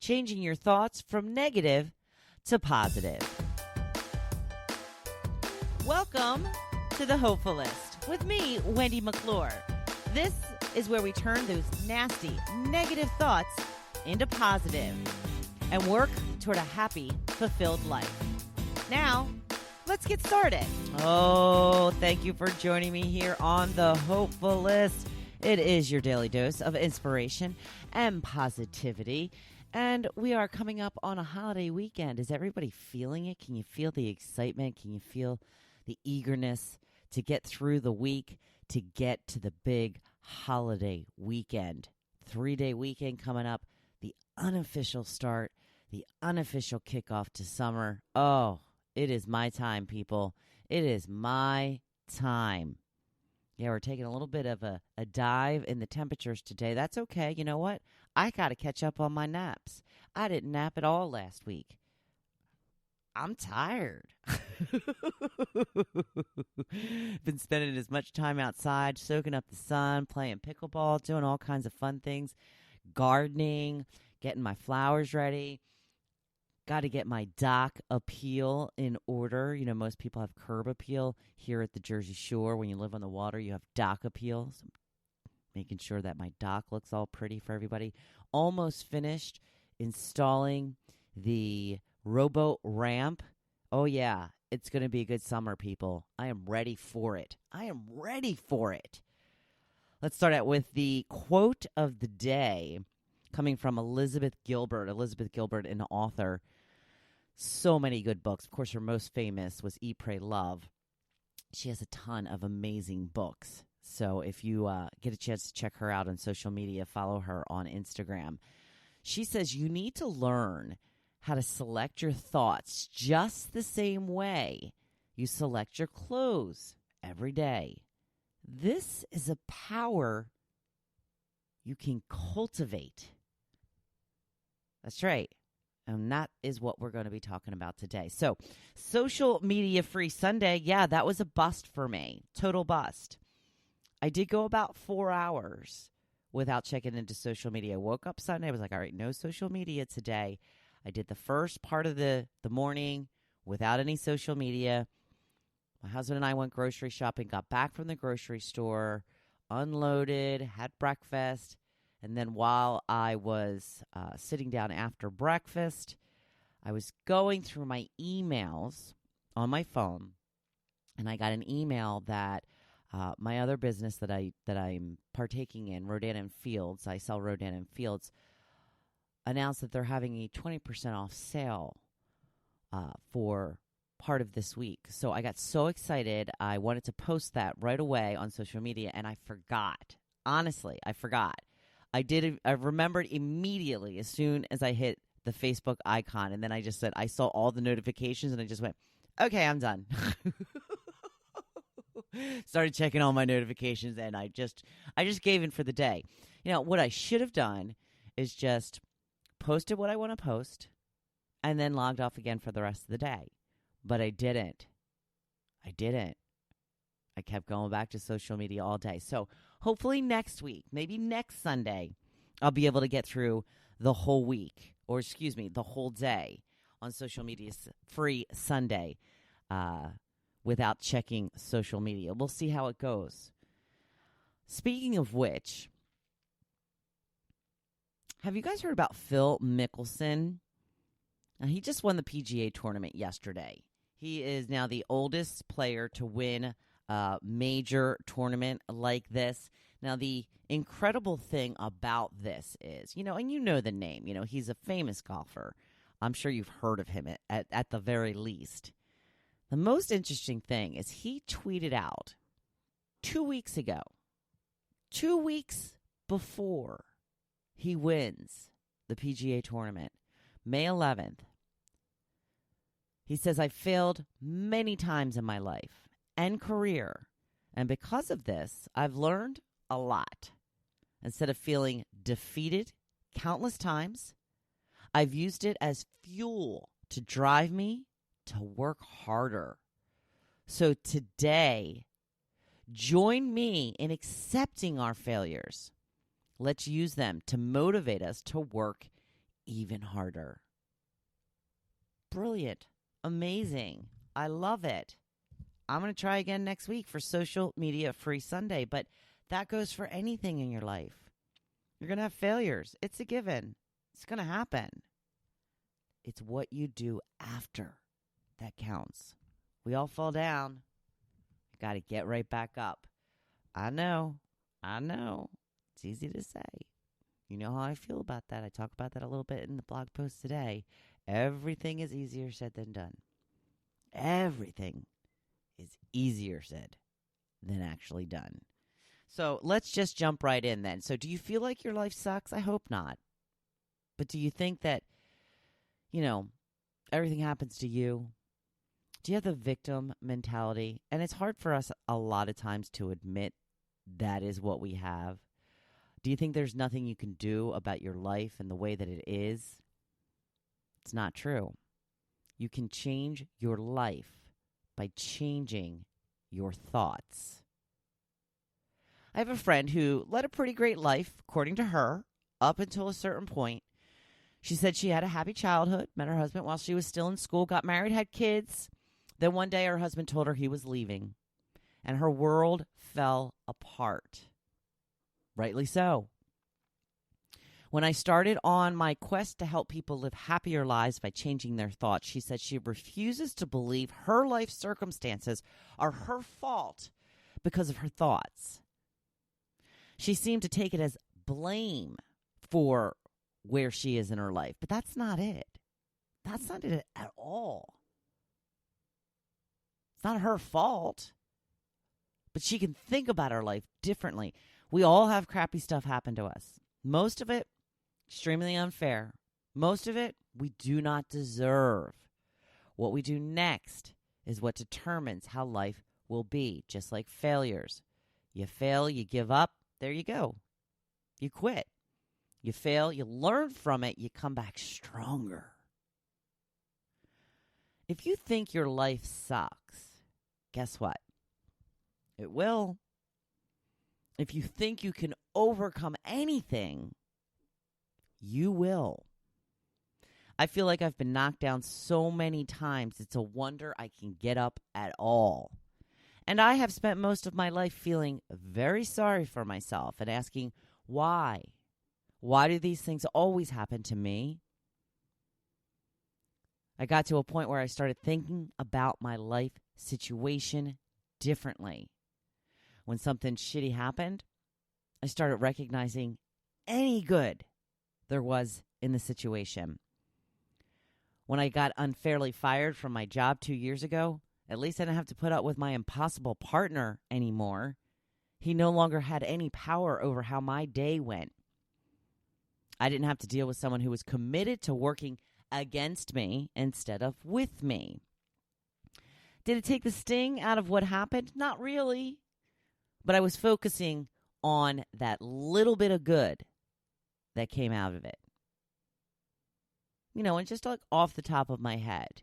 changing your thoughts from negative to positive. Welcome to the Hopefulist with me, Wendy McClure. This is where we turn those nasty, negative thoughts into positive and work toward a happy, fulfilled life. Now, let's get started. Oh, thank you for joining me here on the Hopefulist. It is your daily dose of inspiration and positivity. And we are coming up on a holiday weekend. Is everybody feeling it? Can you feel the excitement? Can you feel the eagerness to get through the week, to get to the big holiday weekend? 3-day weekend coming up, the unofficial start, the unofficial kickoff to summer. Oh, it is my time, people. It is my time. Yeah, we're taking a little bit of a dive in the temperatures today. That's okay. You know what? I got to catch up on my naps. I didn't nap at all last week. I'm tired. Been spending as much time outside, soaking up the sun, playing pickleball, doing all kinds of fun things, gardening, getting my flowers ready. Got to get my dock appeal in order. You know, most people have curb appeal. Here at the Jersey Shore, when you live on the water, you have dock appeal. So making sure that my dock looks all pretty for everybody. Almost finished installing the rowboat ramp. Oh, yeah. It's going to be a good summer, people. I am ready for it. I am ready for it. Let's start out with the quote of the day coming from Elizabeth Gilbert. Elizabeth Gilbert, an author. So many good books. Of course, her most famous was Eat, Pray, Love. She has a ton of amazing books. So if you get a chance to check her out on social media, follow her on Instagram. She says you need to learn how to select your thoughts just the same way you select your clothes every day. This is a power you can cultivate. That's right. And that is what we're going to be talking about today. So, social media free Sunday. Yeah, that was a bust for me. Total bust. I did go about 4 hours without checking into social media. I woke up Sunday. I was like, all right, no social media today. I did the first part of the morning without any social media. My husband and I went grocery shopping, got back from the grocery store, unloaded, had breakfast. And then while I was sitting down after breakfast, I was going through my emails on my phone, and I got an email that my other business that I'm partaking in, Rodan and Fields, I sell Rodan and Fields, announced that they're having a 20% off sale for part of this week. So I got so excited. I wanted to post that right away on social media, and I forgot. Honestly, I forgot. I remembered immediately as soon as I hit the Facebook icon, and then I just said, I saw all the notifications, and I just went, okay, I'm done. Started checking all my notifications, and I just gave in for the day. You know, what I should have done is just posted what I want to post and then logged off again for the rest of the day. But I didn't. I kept going back to social media all day. So hopefully next week, maybe next Sunday, I'll be able to get through the whole week, or the whole day on social media free Sunday without checking social media. We'll see how it goes. Speaking of which, have you guys heard about Phil Mickelson? Now, he just won the PGA tournament yesterday. He is now the oldest player to win a major tournament like this. Now, the incredible thing about this is, and you know the name, he's a famous golfer. I'm sure you've heard of him at the very least. The most interesting thing is he tweeted out 2 weeks ago, 2 weeks before he wins the PGA tournament, May 11th. He says, I've failed many times in my life and career, and because of this, I've learned a lot. Instead of feeling defeated countless times, I've used it as fuel to drive me to work harder. So today, join me in accepting our failures. Let's use them to motivate us to work even harder. Brilliant. Amazing. I love it. I'm going to try again next week for Social Media Free Sunday, but that goes for anything in your life. You're going to have failures. It's a given. It's going to happen. It's what you do after that counts. We all fall down. Got to get right back up. I know. It's easy to say. You know how I feel about that. I talk about that a little bit in the blog post today. Everything is easier said than done. Everything is easier said than actually done. So let's just jump right in then. So do you feel like your life sucks? I hope not. But do you think that, everything happens to you? Do you have the victim mentality? And it's hard for us a lot of times to admit that is what we have. Do you think there's nothing you can do about your life and the way that it is? It's not true. You can change your life by changing your thoughts. I have a friend who led a pretty great life, according to her, up until a certain point. She said she had a happy childhood, met her husband while she was still in school, got married, had kids. Then one day her husband told her he was leaving, and her world fell apart. Rightly so. When I started on my quest to help people live happier lives by changing their thoughts, she said she refuses to believe her life circumstances are her fault because of her thoughts. She seemed to take it as blame for where she is in her life, but that's not it. That's not it at all. It's not her fault, but she can think about her life differently. We all have crappy stuff happen to us. Most of it, extremely unfair. Most of it, we do not deserve. What we do next is what determines how life will be, just like failures. You fail, you give up, there you go. You quit. You fail, you learn from it, you come back stronger. If you think your life sucks, guess what? It will. If you think you can overcome anything, you will. I feel like I've been knocked down so many times, it's a wonder I can get up at all. And I have spent most of my life feeling very sorry for myself and asking, why? Why do these things always happen to me? I got to a point where I started thinking about my life situation differently. When something shitty happened, I started recognizing any good there was in the situation. When I got unfairly fired from my job 2 years ago, at least I didn't have to put up with my impossible partner anymore. He no longer had any power over how my day went. I didn't have to deal with someone who was committed to working against me instead of with me. Did it take the sting out of what happened? Not really. But I was focusing on that little bit of good that came out of it. And just like off the top of my head,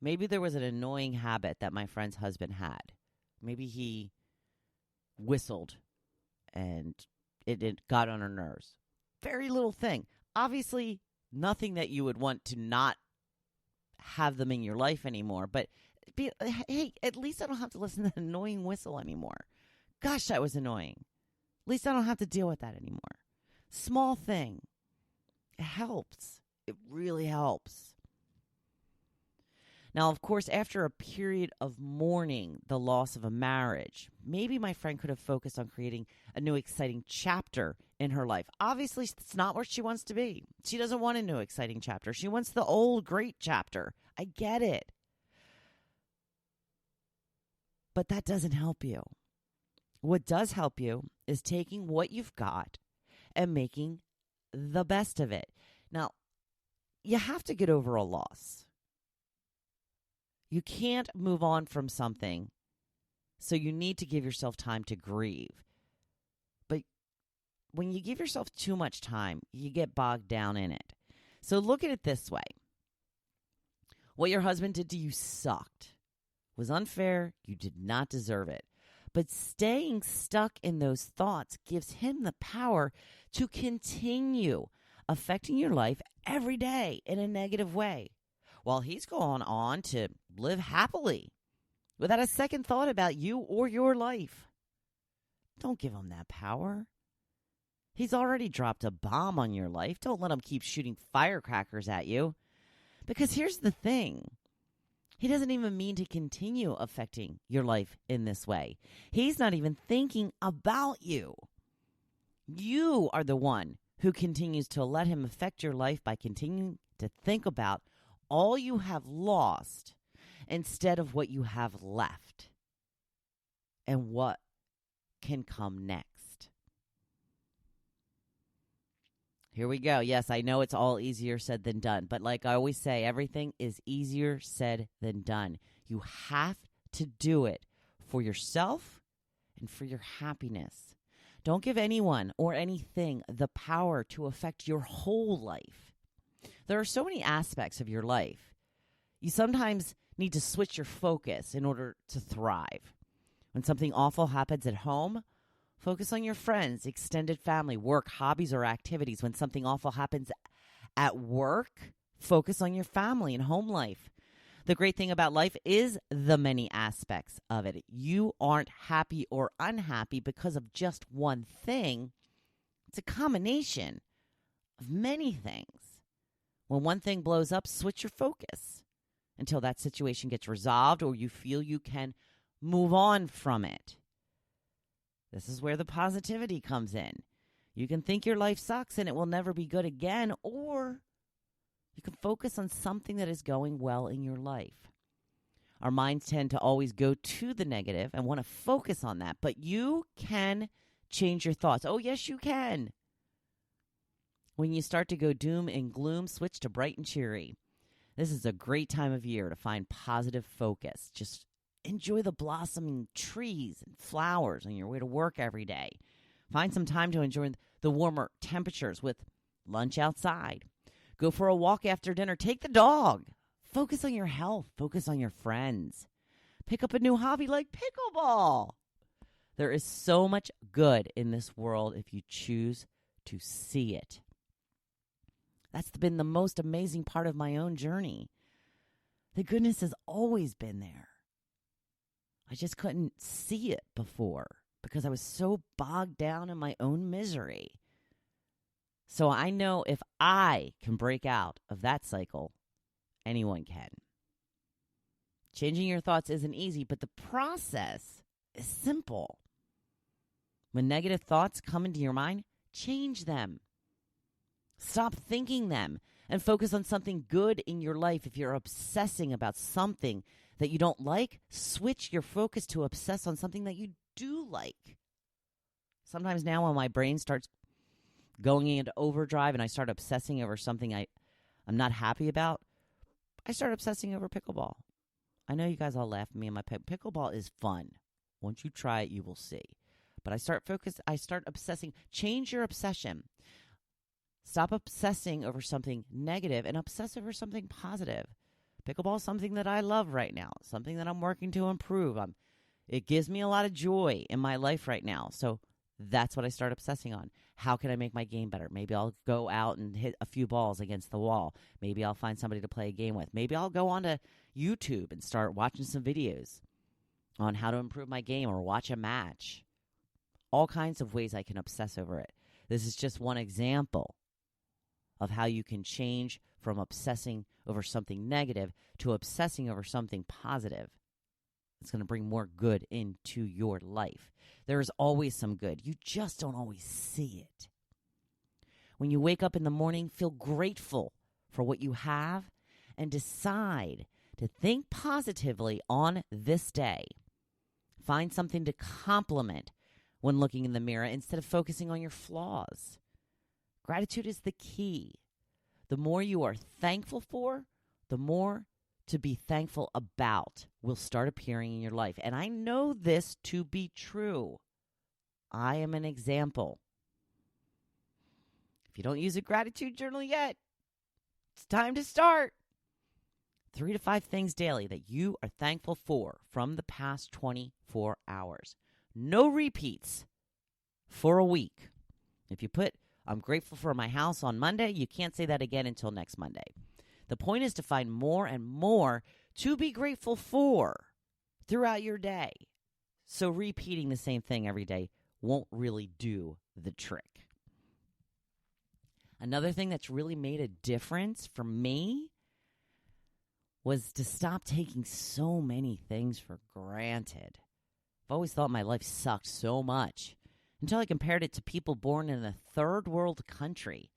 maybe there was an annoying habit that my friend's husband had. Maybe he whistled and it got on her nerves. Very little thing. Obviously, nothing that you would want to not have them in your life anymore. But, hey, at least I don't have to listen to that annoying whistle anymore. Gosh, that was annoying. At least I don't have to deal with that anymore. Small thing. It helps. It really helps. Now, of course, after a period of mourning the loss of a marriage, maybe my friend could have focused on creating a new exciting chapter in her life. Obviously, it's not where she wants to be. She doesn't want a new exciting chapter. She wants the old great chapter. I get it. But that doesn't help you. What does help you is taking what you've got and making the best of it. Now, you have to get over a loss. You can't move on from something, so you need to give yourself time to grieve. But when you give yourself too much time, you get bogged down in it. So look at it this way. What your husband did to you sucked. It was unfair. You did not deserve it. But staying stuck in those thoughts gives him the power to continue affecting your life every day in a negative way, while he's gone on to live happily without a second thought about you or your life. Don't give him that power. He's already dropped a bomb on your life. Don't let him keep shooting firecrackers at you. Because here's the thing. He doesn't even mean to continue affecting your life in this way. He's not even thinking about you. You are the one who continues to let him affect your life by continuing to think about all you have lost instead of what you have left and what can come next. Here we go. Yes, I know it's all easier said than done. But like I always say, everything is easier said than done. You have to do it for yourself and for your happiness. Don't give anyone or anything the power to affect your whole life. There are so many aspects of your life. You sometimes need to switch your focus in order to thrive. When something awful happens at home, focus on your friends, extended family, work, hobbies, or activities. When something awful happens at work, focus on your family and home life. The great thing about life is the many aspects of it. You aren't happy or unhappy because of just one thing. It's a combination of many things. When one thing blows up, switch your focus until that situation gets resolved or you feel you can move on from it. This is where the positivity comes in. You can think your life sucks and it will never be good again, or you can focus on something that is going well in your life. Our minds tend to always go to the negative and want to focus on that, but you can change your thoughts. Oh, yes, you can. When you start to go doom and gloom, switch to bright and cheery. This is a great time of year to find positive focus. Just enjoy the blossoming trees and flowers on your way to work every day. Find some time to enjoy the warmer temperatures with lunch outside. Go for a walk after dinner. Take the dog. Focus on your health. Focus on your friends. Pick up a new hobby like pickleball. There is so much good in this world if you choose to see it. That's been the most amazing part of my own journey. The goodness has always been there. I just couldn't see it before because I was so bogged down in my own misery. So I know if I can break out of that cycle, anyone can. Changing your thoughts isn't easy, but the process is simple. When negative thoughts come into your mind, change them. Stop thinking them and focus on something good in your life. If you're obsessing about something that you don't like, switch your focus to obsess on something that you do like. Sometimes now when my brain starts going into overdrive and I start obsessing over something I'm not happy about, I start obsessing over pickleball. I know you guys all laugh at me and my pickleball is fun. Once you try it, you will see. But I start obsessing. Change your obsession. Stop obsessing over something negative and obsess over something positive. Pickleball is something that I love right now, something that I'm working to improve. It gives me a lot of joy in my life right now. So that's what I start obsessing on. How can I make my game better? Maybe I'll go out and hit a few balls against the wall. Maybe I'll find somebody to play a game with. Maybe I'll go onto YouTube and start watching some videos on how to improve my game or watch a match. All kinds of ways I can obsess over it. This is just one example of how you can change from obsessing over something negative to obsessing over something positive. It's going to bring more good into your life. There is always some good. You just don't always see it. When you wake up in the morning, feel grateful for what you have and decide to think positively on this day. Find something to compliment when looking in the mirror instead of focusing on your flaws. Gratitude is the key. The more you are thankful for, the more to be thankful about will start appearing in your life. And I know this to be true. I am an example. If you don't use a gratitude journal yet, it's time to start. 3 to 5 things daily that you are thankful for from the past 24 hours. No repeats for a week. If you put I'm grateful for my house on Monday. You can't say that again until next Monday. The point is to find more and more to be grateful for throughout your day. So repeating the same thing every day won't really do the trick. Another thing that's really made a difference for me was to stop taking so many things for granted. I've always thought my life sucked so much until I compared it to people born in a third world country,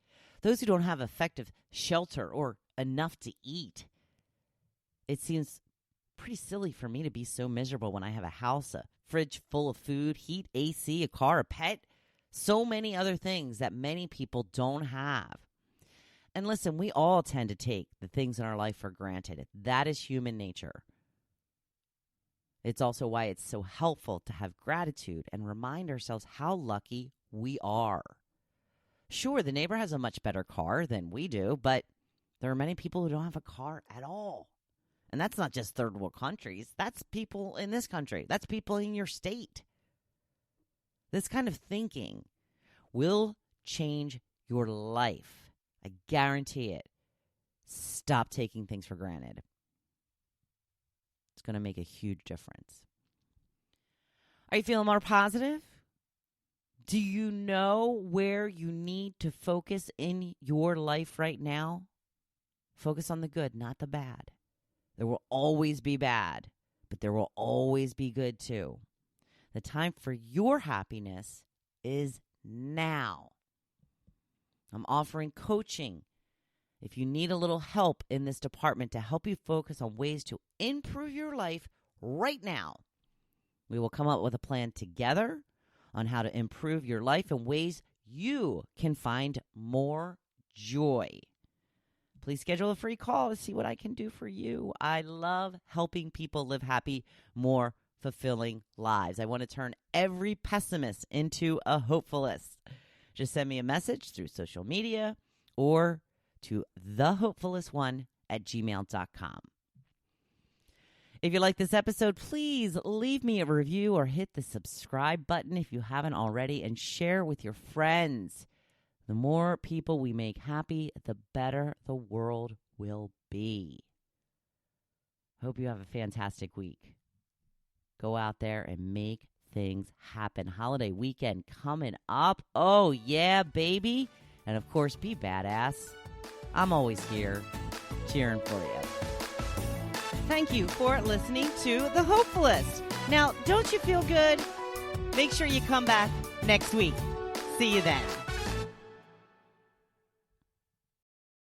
those who don't have effective shelter or enough to eat. It seems pretty silly for me to be so miserable when I have a house, a fridge full of food, heat, AC, a car, a pet, so many other things that many people don't have. And listen, we all tend to take the things in our life for granted. That is human nature. It's also why it's so helpful to have gratitude and remind ourselves how lucky we are. Sure, the neighbor has a much better car than we do, but there are many people who don't have a car at all. And that's not just third world countries. That's people in this country. That's people in your state. This kind of thinking will change your life. I guarantee it. Stop taking things for granted. It's going to make a huge difference. Are you feeling more positive? Do you know where you need to focus in your life right now? Focus on the good, not the bad. There will always be bad, but there will always be good too. The time for your happiness is now. I'm offering coaching. If you need a little help in this department to help you focus on ways to improve your life right now, we will come up with a plan together on how to improve your life in ways you can find more joy. Please schedule a free call to see what I can do for you. I love helping people live happy, more fulfilling lives. I want to turn every pessimist into a hopefulist. Just send me a message through social media or to thehopefulist1@gmail.com. If you like this episode, please leave me a review or hit the subscribe button if you haven't already, and share with your friends. The more people we make happy, the better the world will be. Hope you have a fantastic week. Go out there and make things happen. Holiday weekend coming up. Oh, yeah, baby. And, of course, be badass. I'm always here cheering for you. Thank you for listening to The Hopefulist. Now, don't you feel good? Make sure you come back next week. See you then.